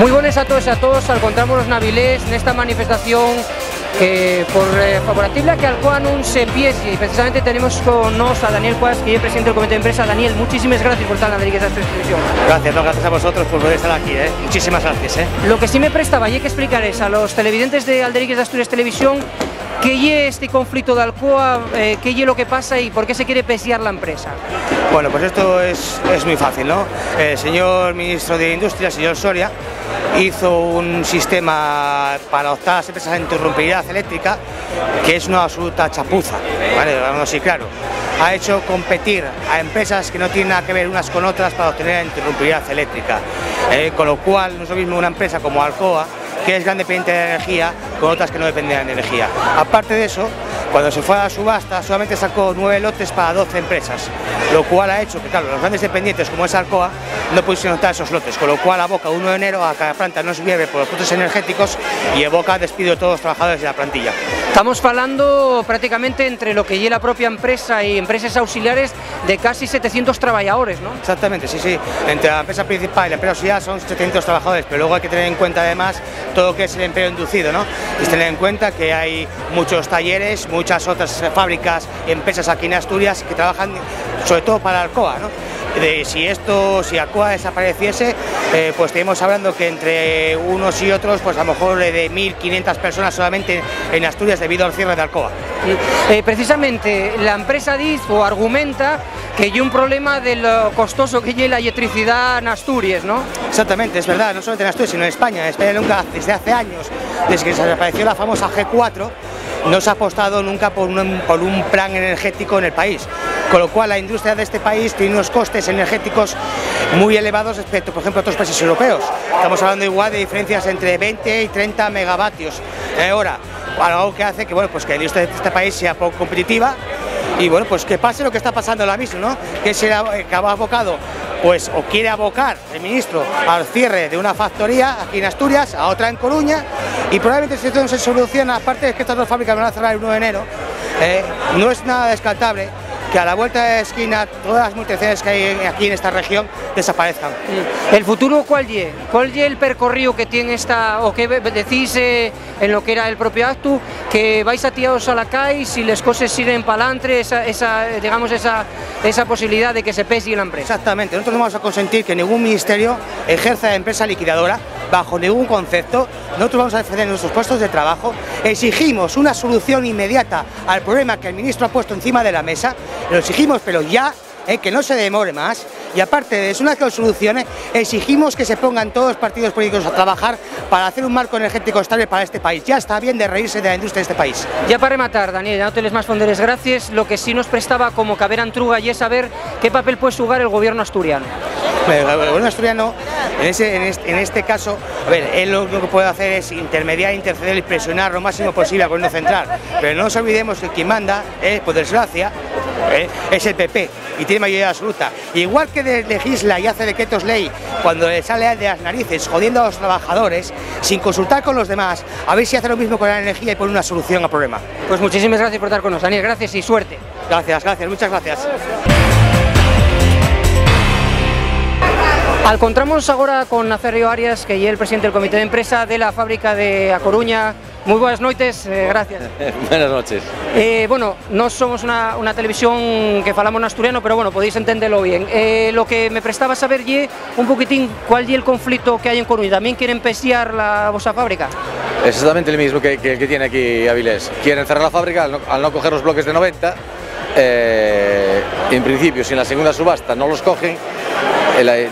Moi bones a todos e a todos, encontramos na Avilés nesta manifestación por favorable que Alcoa non se empiece, y precisamente tenemos con nos a Daniel Cuas, que es presidente del comité de empresa. Daniel, muchísimas gracias por estar en la Alderiques Asturias Televisión. Gracias, no, gracias a vosotros por poder estar aquí, muchísimas gracias. Lo que sí me prestaba, y hay que explicarles a los televidentes de Alderiques de Asturias Televisión qué es este conflicto de Alcoa, qué es lo que pasa y por qué se quiere pesiar la empresa. Bueno, pues esto es muy fácil, ¿no? El señor ministro de Industria, el señor Soria, hizo un sistema para optar a las empresas de interrumpibilidad eléctrica que es una absoluta chapuza, ¿vale? Vamos así, claro. Ha hecho competir a empresas que no tienen nada que ver unas con otras para obtener la interrumpibilidad eléctrica, con lo cual no es lo mismo una empresa como Alcoa, que es gran dependiente de energía, con otras que no dependen de energía. Aparte de eso, cuando se fue a la subasta, solamente sacó 9 lotes para 12 empresas, lo cual ha hecho que, claro, los grandes dependientes, como es Alcoa, no pudiesen optar esos lotes, con lo cual aboca 1 de enero a cada planta no se llueve por los costes energéticos y evoca despido de todos los trabajadores de la plantilla. Estamos hablando prácticamente entre lo que lleva la propia empresa y empresas auxiliares de casi 700 trabajadores, ¿no? Exactamente, sí. Entre la empresa principal y la empresa auxiliar son 700 trabajadores, pero luego hay que tener en cuenta además todo lo que es el empleo inducido, ¿no? Y tener en cuenta que hay muchos talleres, muchas otras fábricas y empresas aquí en Asturias que trabajan sobre todo para Alcoa, ¿no? Si Alcoa desapareciese, pues estaríamos hablando que entre unos y otros, pues a lo mejor de 1.500 personas solamente en Asturias debido al cierre de Alcoa. Precisamente la empresa dice o argumenta que hay un problema de lo costoso que es la electricidad en Asturias, ¿no? Exactamente, es verdad, no solamente en Asturias, sino en España. En España nunca, desde hace años, desde que se desapareció la famosa G4, no se ha apostado nunca por un plan energético en el país, con lo cual la industria de este país tiene unos costes energéticos muy elevados respecto, por ejemplo, a otros países europeos. Estamos hablando igual de diferencias entre 20 y 30 megavatios hora, algo que hace que, bueno, pues que la industria de este país sea poco competitiva y, bueno, pues que pase lo que está pasando ahora mismo, ¿no? Que se ha abocado, pues, o quiere abocar el ministro al cierre de una factoría aquí en Asturias, a otra en Coruña, y probablemente si esto no se soluciona, aparte de que estas dos fábricas van a cerrar el 1 de enero, no es nada descartable que a la vuelta de esquina todas las multinacionales que hay aquí en esta región desaparezcan. ¿El futuro cuál es? ¿Cuál es el percorrido que tiene esta, o que decís en lo que era el propio acto, que vais atiados a la calle si las cosas siguen para adelante, esa posibilidad de que se pese la empresa? Exactamente, nosotros no vamos a consentir que ningún ministerio ejerza de empresa liquidadora bajo ningún concepto. Nosotros vamos a defender nuestros puestos de trabajo, exigimos una solución inmediata al problema que el ministro ha puesto encima de la mesa, lo exigimos pero ya, que no se demore más, y aparte de eso, una vez que lo solucione, exigimos que se pongan todos los partidos políticos a trabajar para hacer un marco energético estable para este país. Ya está bien de reírse de la industria de este país. Ya para rematar, Daniel, no te les más fonderes gracias, lo que sí nos prestaba como caber antruga y es saber qué papel puede jugar el gobierno asturiano. El gobierno asturiano, en este caso, a ver, él lo que puede hacer es intermediar, interceder y presionar lo máximo posible al gobierno central, pero no nos olvidemos que quien manda, por desgracia, es el PP y tiene mayoría absoluta. Igual que legisla y hace decretos ley cuando le sale de las narices jodiendo a los trabajadores sin consultar con los demás, a ver si hace lo mismo con la energía y pone una solución al problema. Pues muchísimas gracias por estar con nosotros, Daniel, gracias y suerte. Gracias, muchas gracias. Encontramos ahora con Nazario Arias, que es el presidente del comité de empresa de la fábrica de A Coruña. Muy buenas noches, gracias. Buenas noches. Bueno, no somos una televisión que falamos en asturiano, pero bueno, podéis entenderlo bien. Lo que me prestaba saber es un poquitín cuál es el conflicto que hay en Coruña. ¿También quieren pesiar la vuestra fábrica? Exactamente el mismo que tiene aquí Avilés. Quieren cerrar la fábrica al no coger los bloques de 90. En principio, si en la segunda subasta no los cogen,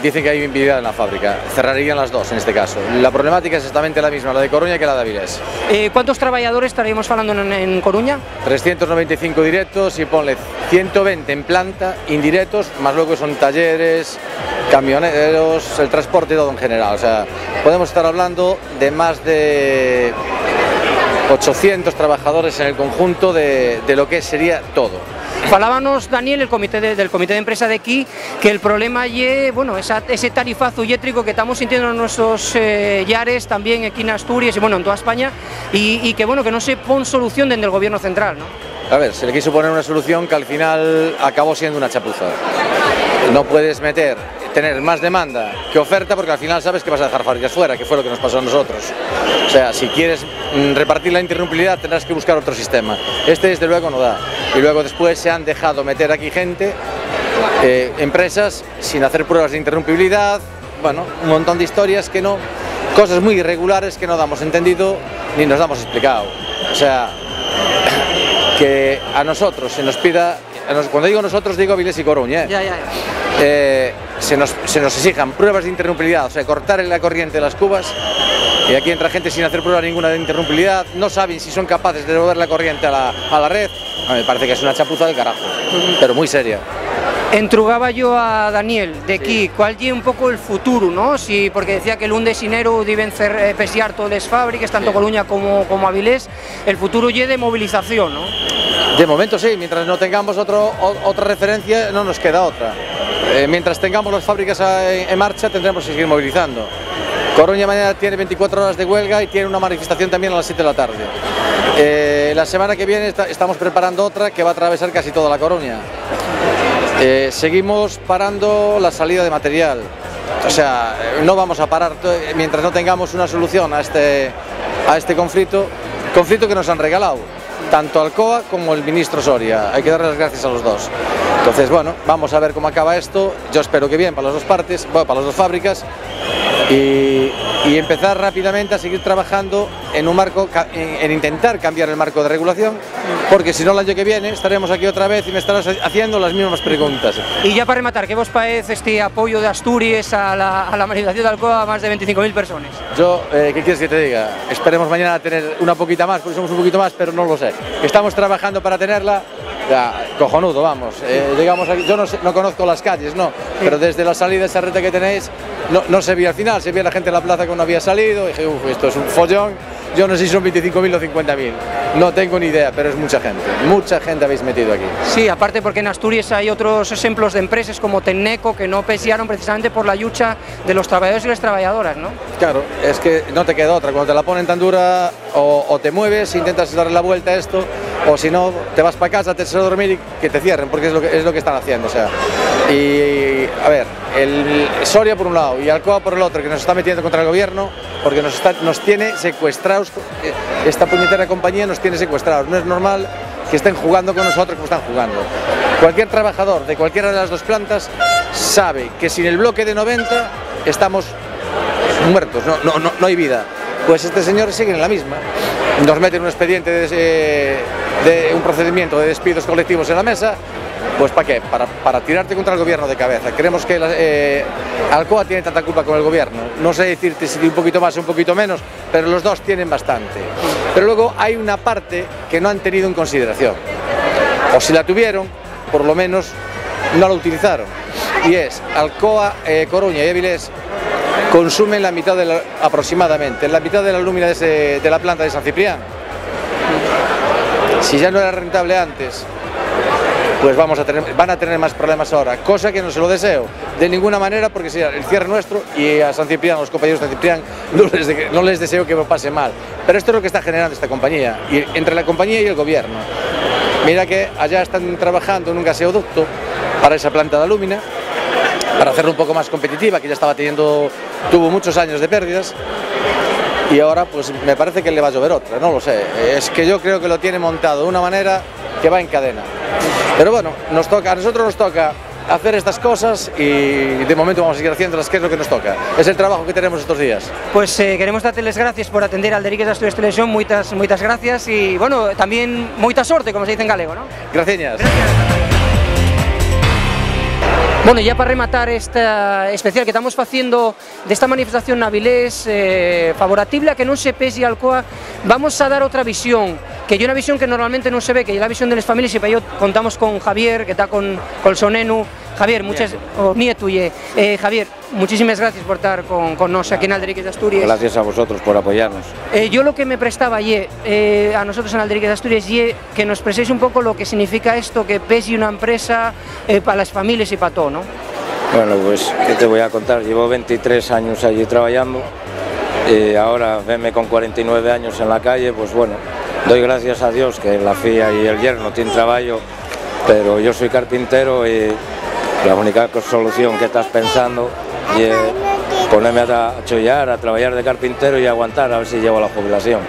dicen que hay inviabilidad en la fábrica, cerrarían las dos en este caso. La problemática es exactamente la misma, la de Coruña que la de Avilés. ¿Cuántos trabajadores estaríamos hablando en Coruña? 395 directos y ponle 120 en planta, indirectos, más luego son talleres, camioneros, el transporte, todo en general. O sea, podemos estar hablando de más de 800 trabajadores en el conjunto de lo que sería todo. Falábanos, Daniel, del comité de empresa de aquí, que el problema es, bueno, ese tarifazo eléctrico que estamos sintiendo en nuestros yares, también aquí en Asturias y bueno, en toda España, y que bueno, que no se pone solución desde el gobierno central, ¿no? A ver, se le quiso poner una solución que al final acabó siendo una chapuza. No puedes meter tener más demanda que oferta, porque al final sabes que vas a dejar fábricas fuera, que fue lo que nos pasó a nosotros. O sea, si quieres repartir la interrumpibilidad tendrás que buscar otro sistema. Este desde luego no da. Y luego después se han dejado meter aquí gente, empresas sin hacer pruebas de interrumpibilidad, bueno, un montón de historias que no, cosas muy irregulares que no damos entendido ni nos damos explicado. O sea, que a nosotros se nos pida, cuando digo nosotros digo Avilés y Coruña, se nos exijan pruebas de interrumpibilidad, o sea, cortar la corriente de las cubas, y aquí entra gente sin hacer prueba ninguna de interrumpibilidad, no saben si son capaces de devolver la corriente a la red. Me parece que es una chapuza del carajo, pero muy seria. Entrugaba yo a Daniel de aquí, ¿cuál es un poco el futuro, no? Sí, porque decía que el 1 de enero deben pesiar todas las fábricas, tanto Coruña como Avilés, el futuro es de movilización, ¿no? De momento sí, mientras no tengamos otra referencia no nos queda otra. Mientras tengamos las fábricas en marcha tendremos que seguir movilizando. Coruña mañana tiene 24 horas de huelga y tiene una manifestación también a las 7 de la tarde. La semana que viene estamos preparando otra que va a atravesar casi toda la Coruña. Seguimos parando la salida de material, o sea, no vamos a parar mientras no tengamos una solución a este conflicto que nos han regalado, tanto Alcoa como el ministro Soria. Hay que darle las gracias a los dos. Entonces, bueno, vamos a ver cómo acaba esto. Yo espero que bien para las dos partes, bueno, para las dos fábricas, y empezar rápidamente a seguir trabajando en un marco, en intentar cambiar el marco de regulación, porque si no el año que viene estaremos aquí otra vez y me estarás haciendo las mismas preguntas. Y ya para rematar, ¿qué vos parece este apoyo de Asturias a la manifestación de Alcoa a más de 25.000 personas? Yo, ¿qué quieres que te diga? Esperemos mañana tener una poquita más, porque somos un poquito más, pero no lo sé. Estamos trabajando para tenerla. Ya, cojonudo, vamos. Digamos, yo no conozco las calles, no, pero desde la salida de esa reta que tenéis no se veía al final, se veía la gente en la plaza que no había salido, y dije, uff, esto es un follón. Yo no sé si son 25.000 o 50.000, no tengo ni idea, pero es mucha gente habéis metido aquí. Sí, aparte porque en Asturias hay otros ejemplos de empresas como Tenneco que no pesiaron precisamente por la lucha de los trabajadores y las trabajadoras, ¿no? Claro, es que no te queda otra, cuando te la ponen tan dura o te mueves, intentas darle la vuelta a esto, o si no, te vas para casa, te echas a dormir y que te cierren, porque es lo que están haciendo, o sea. Y, a ver, el Soria por un lado y Alcoa por el otro, que nos está metiendo contra el gobierno, porque nos tiene secuestrados, esta puñetera compañía nos tiene secuestrados. No es normal que estén jugando con nosotros como están jugando. Cualquier trabajador de cualquiera de las dos plantas sabe que sin el bloque de 90 estamos muertos, no hay vida. Pues este señor sigue en la misma. Nos meten un expediente de un procedimiento de despidos colectivos en la mesa. Pues ¿para qué? Para tirarte contra el gobierno de cabeza. Creemos que Alcoa tiene tanta culpa con el gobierno. No sé decirte si un poquito más o un poquito menos, pero los dos tienen bastante. Pero luego hay una parte que no han tenido en consideración. O si la tuvieron, por lo menos no la utilizaron. Y es Alcoa, Coruña y Avilés consumen aproximadamente la mitad de la lúmina de la planta de San Ciprián. Si ya no era rentable antes, pues van a tener más problemas ahora, cosa que no se lo deseo de ninguna manera, porque sería el cierre nuestro, y a San Ciprián, a los compañeros de San Ciprián, no les deseo que me pase mal. Pero esto es lo que está generando esta compañía, y entre la compañía y el gobierno. Mira que allá están trabajando en un gaseoducto para esa planta de alúmina, para hacerla un poco más competitiva, que ya tuvo muchos años de pérdidas, y ahora pues me parece que le va a llover otra, no lo sé. Es que yo creo que lo tiene montado de una manera que va en cadena. Pero bueno, a nosotros nos toca hacer estas cosas y de momento vamos a seguir haciéndolas, que es lo que nos toca. Es el trabajo que tenemos estos días. Pues queremos darte las gracias por atender al Derigues de Asturias Televisión, muchas gracias y bueno, también mucha sorte, como se dice en galego, ¿no? Gracias. Bueno, ya para rematar esta especial que estamos haciendo de esta manifestación Avilés favorable a que no se pese Alcoa, vamos a dar otra visión, que hay una visión que normalmente no se ve, que es la visión de las familias, y para ello contamos con Javier, que está con el Sonenu. Javier, Javier, muchísimas gracias por estar con nosotros aquí en Alderigues de Asturias. Gracias a vosotros por apoyarnos. Yo lo que me prestaba a nosotros en Alderigues de Asturias que nos expreséis un poco lo que significa esto, que pese una empresa para las familias y para todo, ¿no? Bueno, pues, ¿qué te voy a contar? Llevo 23 años allí trabajando y ahora verme con 49 años en la calle, pues bueno, doy gracias a Dios que la FIA y el yerno tienen trabajo, pero yo soy carpintero y La única solución que estás pensando es ponerme a chollar, a trabajar de carpintero y aguantar a ver si llego a la jubilación.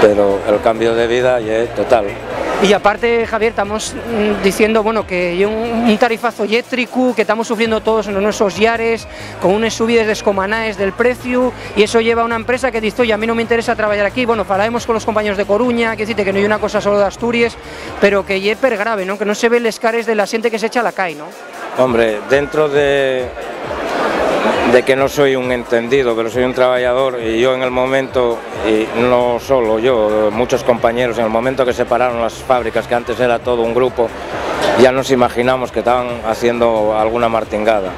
Pero el cambio de vida ya es total. Y aparte, Javier, estamos diciendo, bueno, que hay un tarifazo eléctrico que estamos sufriendo todos en nuestros llares, con unas subidas descomunales del precio, y eso lleva a una empresa que dice, oye, a mí no me interesa trabajar aquí. Bueno, hablaremos con los compañeros de Coruña, que dice que no hay una cosa solo de Asturias, pero que es per grave, ¿no? Que no se ve les cares de la gente que se echa a la calle, ¿no? Hombre, dentro de que no soy un entendido, pero soy un trabajador, y yo en el momento, y no solo yo, muchos compañeros, en el momento que separaron las fábricas, que antes era todo un grupo, ya nos imaginamos que estaban haciendo alguna martingada.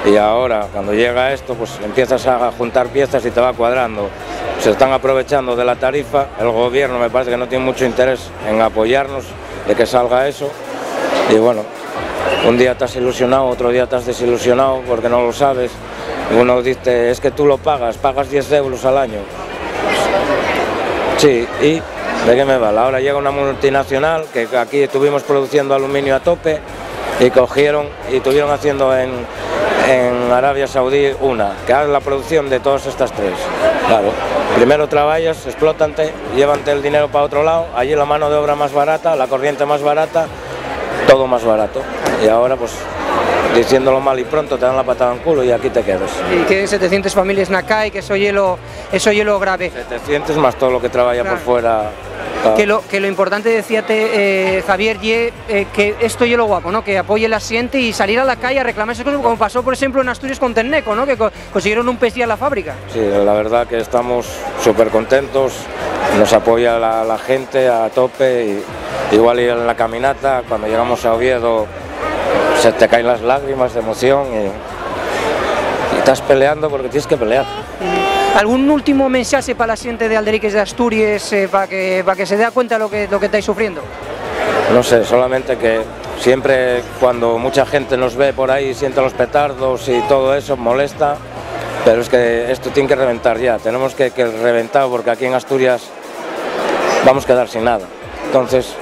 Y ahora, cuando llega esto, pues empiezas a juntar piezas y te va cuadrando. Se están aprovechando de la tarifa, el gobierno me parece que no tiene mucho interés en apoyarnos, de que salga eso, y bueno, un día estás ilusionado, otro día estás desilusionado porque no lo sabes. Uno dice, es que tú lo pagas 10 euros al año. Sí, ¿y de qué me vale? Ahora llega una multinacional que aquí estuvimos produciendo aluminio a tope y cogieron y estuvieron haciendo en Arabia Saudí que haga la producción de todas estas tres. Claro, primero trabajas, explótante, llévate el dinero para otro lado, allí la mano de obra más barata, la corriente más barata, todo más barato. Y ahora pues diciéndolo mal y pronto te dan la patada en culo y aquí te quedas. Y queden 700 familias en la calle, que eso hielo grave. 700 más todo lo que trabaja claro. Por fuera. Que lo importante, decíate, Javier, que esto es lo guapo, ¿no? Que apoye la gente y salir a la calle a reclamar esas cosas, como pasó, por ejemplo, en Asturias con Tenneco, ¿no? Que consiguieron un pez a la fábrica. Sí, la verdad que estamos súper contentos, nos apoya la gente a tope, y igual ir en la caminata, cuando llegamos a Oviedo, se te caen las lágrimas de emoción y estás peleando porque tienes que pelear. ¿Algún último mensaje para la gente de Alderiques de Asturias para que se dé cuenta de lo que estáis sufriendo? No sé, solamente que siempre cuando mucha gente nos ve por ahí, siente los petardos y todo eso, molesta, pero es que esto tiene que reventar ya, tenemos que reventar porque aquí en Asturias vamos a quedar sin nada. Entonces,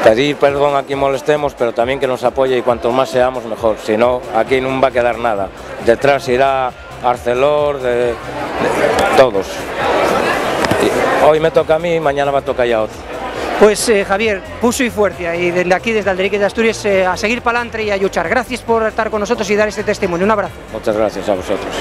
pedir perdón a quien molestemos, pero también que nos apoye y cuanto más seamos mejor, si no, aquí no va a quedar nada. Detrás irá Arcelor, de todos. Y hoy me toca a mí, mañana va a tocar ya a otro. Pues Javier, puso y fuerza, y desde aquí, desde Alderiques de Asturias, a seguir para adelante y a luchar. Gracias por estar con nosotros y dar este testimonio. Un abrazo. Muchas gracias a vosotros.